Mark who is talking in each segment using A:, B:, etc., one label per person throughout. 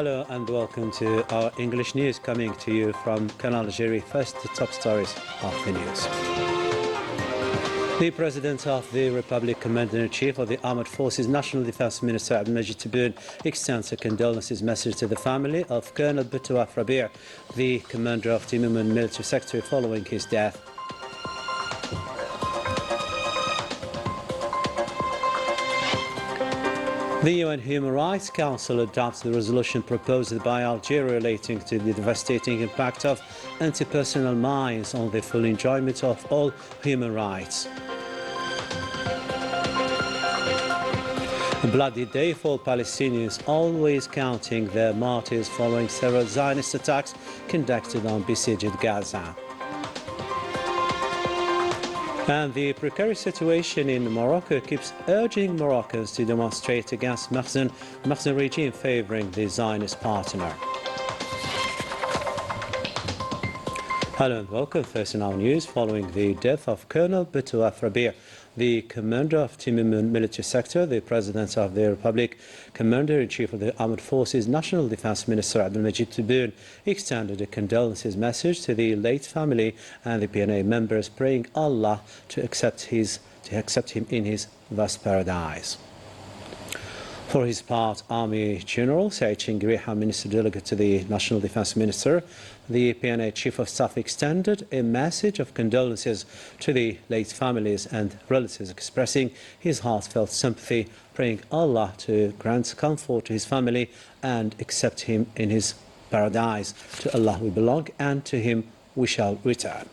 A: Hello and welcome to our English news coming to you from Canal, Algérie. First, the top stories of the news. The President of the Republic, Commander-in-Chief of the Armed Forces, National Defense Minister Abdelmajid Tebboune, extends a condolences message to the family of Colonel Boutouaf Rabir, the commander of the Timimon military sector, following his death. The UN Human Rights Council adopts the resolution proposed by Algeria relating to the devastating impact of anti-personnel mines on the full enjoyment of all human rights. A bloody day for Palestinians, always counting their martyrs following several Zionist attacks conducted on besieged Gaza. And the precarious situation in Morocco keeps urging Moroccans to demonstrate against Makhzen regime favouring the Zionist partner. Hello and welcome. First in our news, following the death of Colonel Boutouaf Rabir, the commander of Timimon military sector, the President of the Republic, Commander-in-Chief of the Armed Forces, National Defense Minister Abdelmajid Tebboune extended a condolences message to the late family and the PNA members, praying Allah to accept him in his vast paradise. For his part, Army General Said Chingriha, Minister Delegate to the National Defense Minister, the PNA Chief of Staff extended a message of condolences to the late families and relatives, expressing his heartfelt sympathy, praying Allah to grant comfort to his family and accept him in his paradise. To Allah we belong and to him we shall return.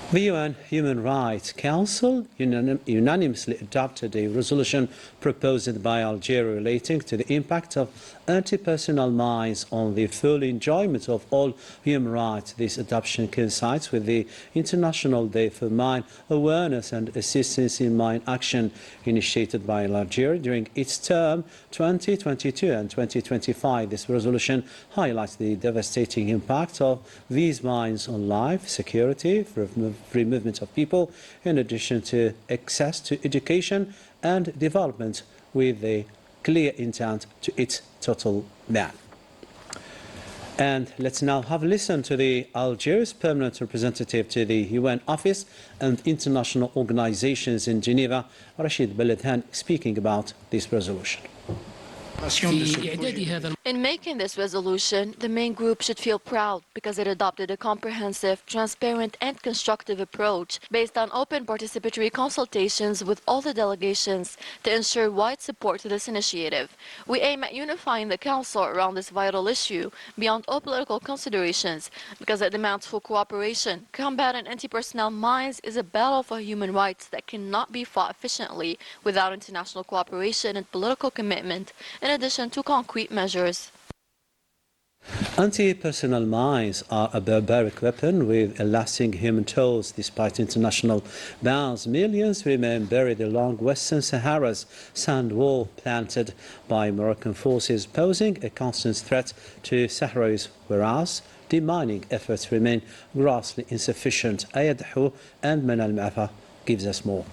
A: The UN Human Rights Council unanimously adopted a resolution proposed by Algeria relating to the impact of anti-personnel mines on the full enjoyment of all human rights. This adoption coincides with the International Day for Mine Awareness and Assistance in Mine Action initiated by Algeria during its term 2022 and 2025. This resolution highlights the devastating impact of these mines on life, security, free movement of people, in addition to access to education and development, with a clear intent to its total ban. And let's now have a listen to the Algeria's permanent representative to the UN office and international organizations in Geneva, Rachid Beledhan, speaking about this resolution.
B: In making this resolution, the main group should feel proud because it adopted a comprehensive, transparent and constructive approach based on open participatory consultations with all the delegations to ensure wide support to this initiative. We aim at unifying the Council around this vital issue beyond all political considerations because it demands full cooperation. Combating anti-personnel mines is a battle for human rights that cannot be fought efficiently without international cooperation and political commitment, in addition to concrete measures.
A: Anti-personnel mines are a barbaric weapon with a lasting human toll. Despite international bans, millions remain buried along Western Sahara's sand wall planted by Moroccan forces, posing a constant threat to Sahrawis, whereas demining efforts remain grossly insufficient. Ayad Hou and Manal Mafa gives us more.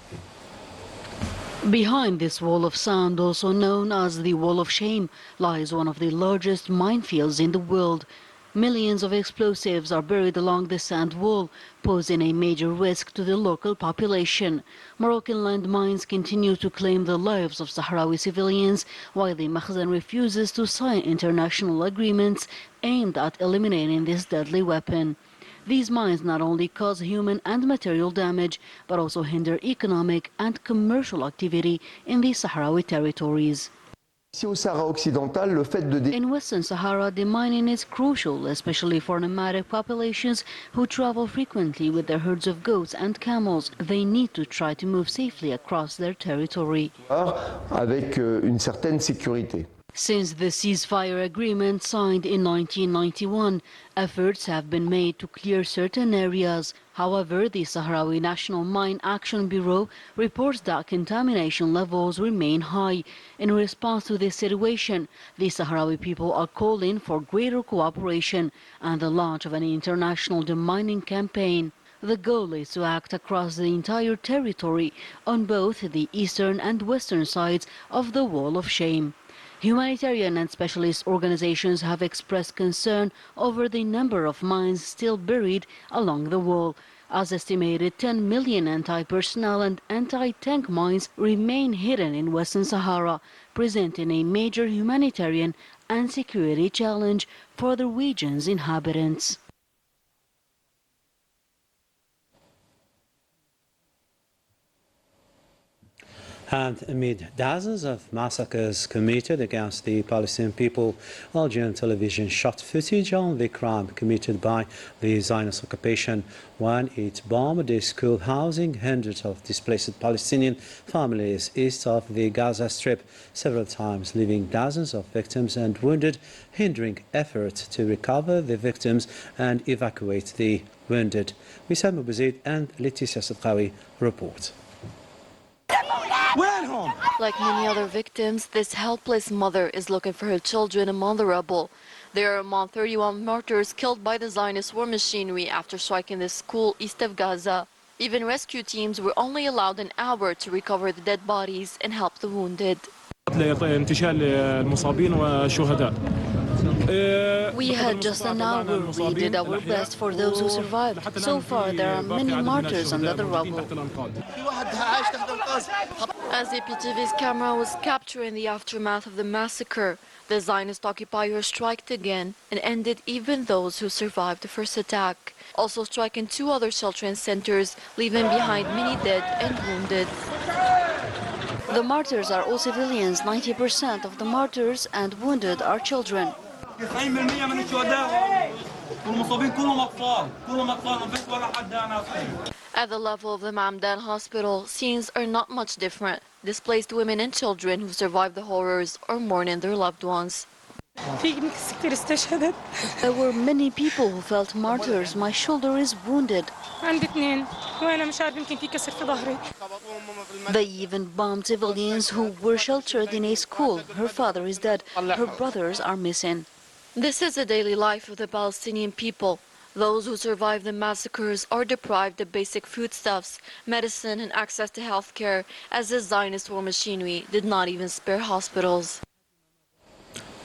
C: Behind this wall of sand, also known as the Wall of Shame, lies one of the largest minefields in the world. Millions of explosives are buried along the sand wall, posing a major risk to the local population. Moroccan landmines continue to claim the lives of Sahrawi civilians, while the Makhzen refuses to sign international agreements aimed at eliminating this deadly weapon. These mines not only cause human and material damage, but also hinder economic and commercial activity in the Sahrawi territories. In Western Sahara, demining is crucial, especially for nomadic populations who travel frequently with their herds of goats and camels. They need to try to move safely across their territory. Since the ceasefire agreement signed in 1991, efforts have been made to clear certain areas. However, the Sahrawi National Mine Action Bureau reports that contamination levels remain high. In response to this situation, the Sahrawi people are calling for greater cooperation and the launch of an international demining campaign. The goal is to act across the entire territory on both the eastern and western sides of the Wall of Shame. Humanitarian and specialist organizations have expressed concern over the number of mines still buried along the wall. As estimated, 10 million anti-personnel and anti-tank mines remain hidden in Western Sahara, presenting a major humanitarian and security challenge for the region's inhabitants.
A: And amid dozens of massacres committed against the Palestinian people, Algerian television shot footage on the crime committed by the Zionist occupation when it bombed a school housing hundreds of displaced Palestinian families east of the Gaza Strip several times, leaving dozens of victims and wounded, hindering efforts to recover the victims and evacuate the wounded. Wissam Bouzid and Laetitia Sadqawi report.
B: Like many other victims, this helpless mother is looking for her children among the rubble. They are among 31 martyrs killed by the Zionist war machinery after striking the school east of Gaza. Even rescue teams were only allowed an hour to recover the dead bodies and help the wounded. We had just an hour. We did our best for those who survived. So far, there are many martyrs under the rubble. As APTV's camera was capturing the aftermath of the massacre, the Zionist occupiers struck again and ended even those who survived the first attack, also striking 2 other children's centers, leaving behind many dead and wounded. The martyrs are all civilians. 90% of the martyrs and wounded are children. At the level of the Mamdan hospital, scenes are not much different. Displaced women and children who survived the horrors are mourning their loved ones. There were many people who felt martyrs. My shoulder is wounded. They even bombed civilians who were sheltered in a school. Her father is dead. Her brothers are missing. This is the daily life of the Palestinian people. Those who survived the massacres are deprived of basic foodstuffs, medicine, and access to health care, as the Zionist war machinery did not even spare hospitals.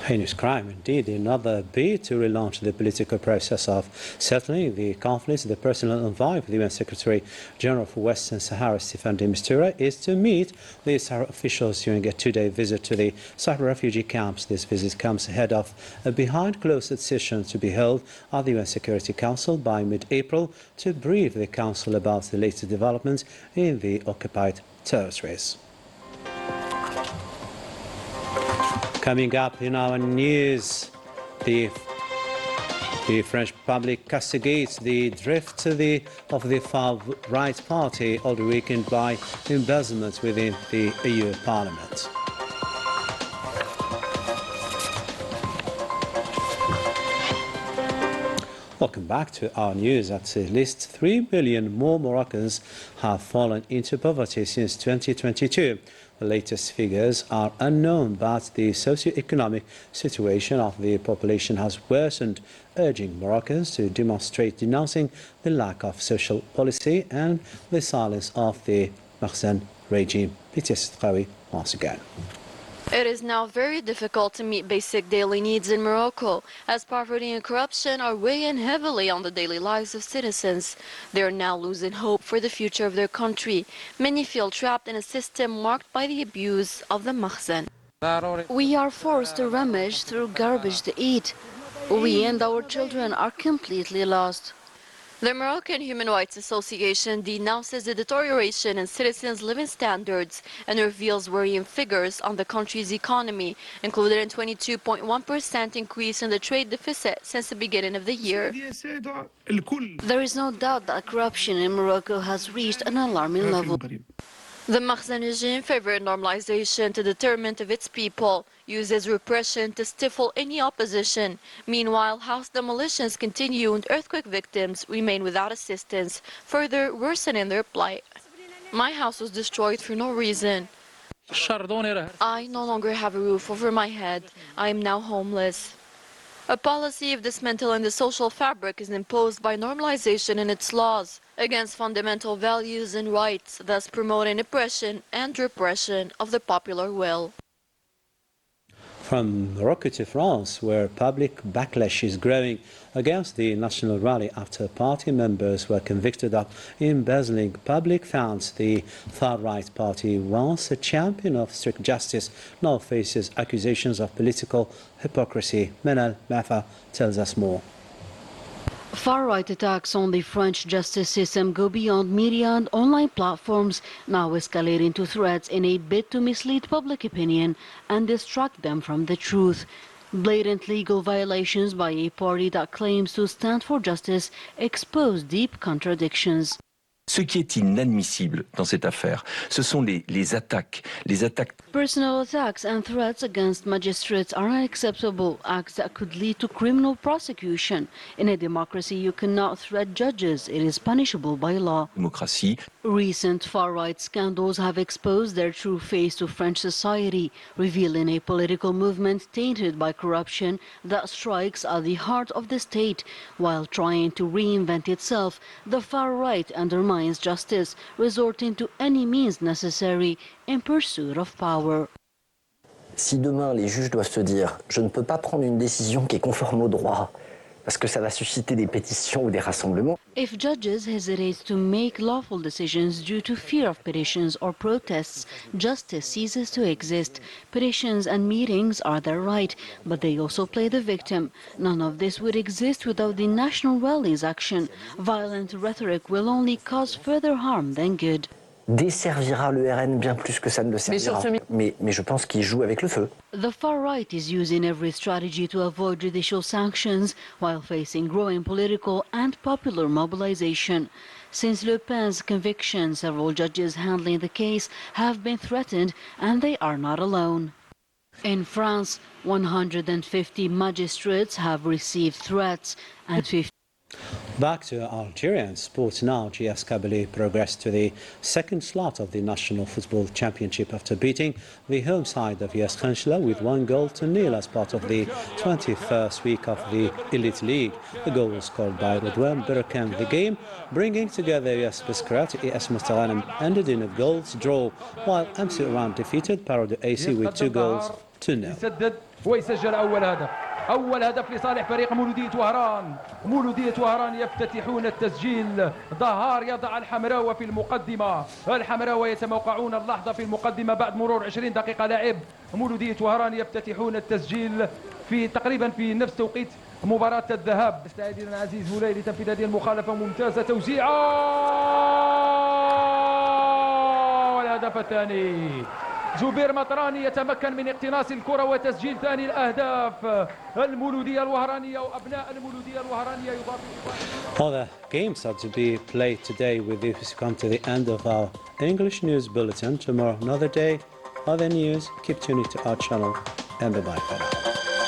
A: Heinous crime, indeed. Another bid to relaunch the political process of settling the conflicts. The personal envoy of the UN Secretary General for Western Sahara, Stefan de Mistura, is to meet the Sahara officials during a 2-day visit to the Sahara refugee camps. This visit comes ahead of a behind-closed session to be held at the UN Security Council by mid-April to brief the Council about the latest developments in the occupied territories. Coming up in our news, the French public castigates the drift of the far-right party all the weekend by embezzlement within the EU Parliament. Welcome back to our news. At least 3 million more Moroccans have fallen into poverty since 2022. The latest figures are unknown, but the socio-economic situation of the population has worsened, urging Moroccans to demonstrate denouncing the lack of social policy and the silence of the Makhzen regime. Laetitia Sadqawi once again.
B: It is now very difficult to meet basic daily needs in Morocco, as poverty and corruption are weighing heavily on the daily lives of citizens. They are now losing hope for the future of their country. Many feel trapped in a system marked by the abuse of the Makhzen. We are forced to rummage through garbage to eat. We and our children are completely lost. The Moroccan Human Rights Association denounces the deterioration in citizens' living standards and reveals worrying figures on the country's economy, including a 22.1% increase in the trade deficit since the beginning of the year. There is no doubt that corruption in Morocco has reached an alarming level. The Makhzen regime favored normalization to the detriment of its people, uses repression to stifle any opposition. Meanwhile, house demolitions continue and earthquake victims remain without assistance, further worsening their plight. My house was destroyed for no reason. I no longer have a roof over my head. I am now homeless. A policy of dismantling the social fabric is imposed by normalization in its laws against fundamental values and rights, thus promoting oppression and repression of the popular will.
A: From Morocco to France, where public backlash is growing against the National Rally after party members were convicted of embezzling public funds. The far-right party, once a champion of strict justice, now faces accusations of political hypocrisy. Manal Mafa tells us more.
C: Far-right attacks on the French justice system go beyond media and online platforms, now escalating to threats in a bid to mislead public opinion and distract them from the truth. Blatant legal violations by a party that claims to stand for justice expose deep contradictions.
D: Ce qui est inadmissible dans cette affaire, ce sont les attaques.
C: Personal attacks and threats against magistrates are unacceptable, acts that could lead to criminal prosecution. In a democracy, you cannot threat judges. It is punishable by law.
D: Démocratie.
C: Recent far-right scandals have exposed their true face to French society, revealing a political movement tainted by corruption that strikes at the heart of the state. While trying to reinvent itself, the far-right undermines justice, resorting to any means necessary in pursuit of power.
E: Si demain les juges doivent se dire « je ne peux pas prendre une décision qui est conforme au droit », parce que ça va susciter des pétitions ou des rassemblements.
C: If judges hesitate to make lawful decisions due to fear of petitions or protests, justice ceases to exist. Petitions and meetings are their right, but they also play the victim. None of this would exist without the National Rally's action. Violent rhetoric will only cause further harm than good.
E: Desservira le RN bien plus que ça ne le servira. Mais je pense qu'il joue avec le feu.
C: The far right is using every strategy to avoid judicial sanctions while facing growing political and popular mobilization. Since Le Pen's conviction, several judges handling the case have been threatened, and they are not alone. In France, 150 magistrates have received threats and 50
A: Back to Algerian sports now. GS Kabylie progressed to the second slot of the National Football Championship after beating the home side of US Khenchela with 1-0 as part of the 21st week of the Elite League. The goal was scored by Redouane Berkane. The game, bringing together US Biskrat, AS Mustaghanem, ended in a goals draw, while MC Oran defeated Parod AC with 2-0.
F: أول هدف لصالح فريق مولودية وهران. مولودية وهران يفتتحون التسجيل. ظهار يضع الحمراوة في المقدمة. الحمراوة يتموقعون اللحظة في المقدمة بعد مرور 20 دقيقة لعب. مولودية وهران يفتتحون التسجيل تقريبا في نفس توقيت مباراة الذهاب. استعدنا عزيز هليل لتنفيذ هذه المخالفة ممتازة. توزيعة والهدف الثاني. زبير مطراني يتمكن من اقتناص الكرة وتسجيل ثاني الأهداف. المولودية الوهرانية وأبناء المولودية الوهرانية يضاف.
A: Other games are to be played today. With this, we come to the end of our English news bulletin. Tomorrow, another day, other news. Keep tuning to our channel, and bye-bye for now.